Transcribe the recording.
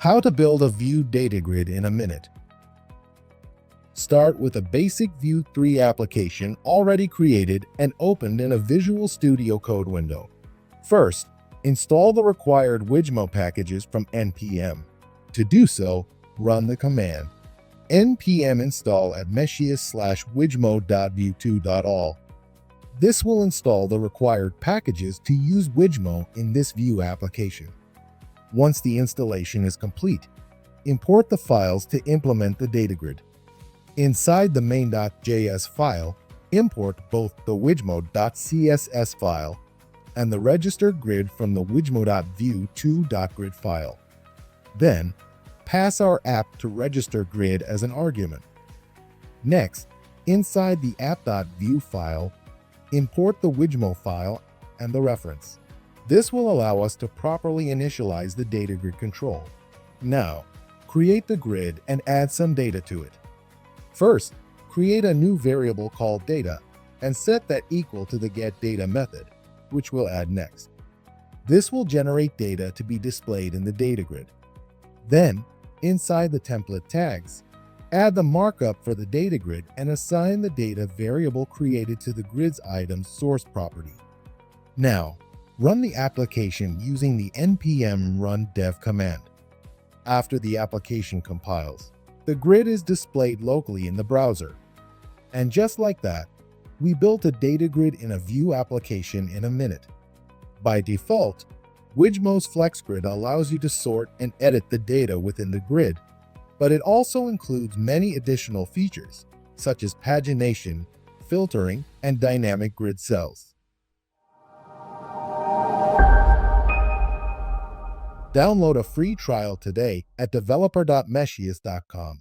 How to build a Vue Datagrid in a minute. Start with a basic Vue 3 application already created and opened in a Visual Studio Code window. First, install the required Wijmo packages from npm. To do so, run the command npm install at meshius/wijmo.vue2.all. This will install the required packages to use Wijmo in this Vue application. Once the installation is complete, import the files to implement the Datagrid. Inside the main.js file, import both the wijmo.css file and the registered grid from the wijmo.vue2.grid file. Then, pass our app to register grid as an argument. Next, inside the app.vue file, import the Wijmo file and the reference. This will allow us to properly initialize the Datagrid control. Now, create the grid and add some data to it. First, create a new variable called data and set that equal to the getData method, which we'll add next. This will generate data to be displayed in the Datagrid. Then, inside the template tags, add the markup for the Datagrid and assign the data variable created to the grid's item's source property. Now, run the application using the npm run dev command. After the application compiles, the grid is displayed locally in the browser. And just like that, we built a Datagrid in a Vue application in a minute. By default, Wijmo's FlexGrid allows you to sort and edit the data within the grid, but it also includes many additional features, such as pagination, filtering, and dynamic grid cells. Download a free trial today at developer.meshius.com.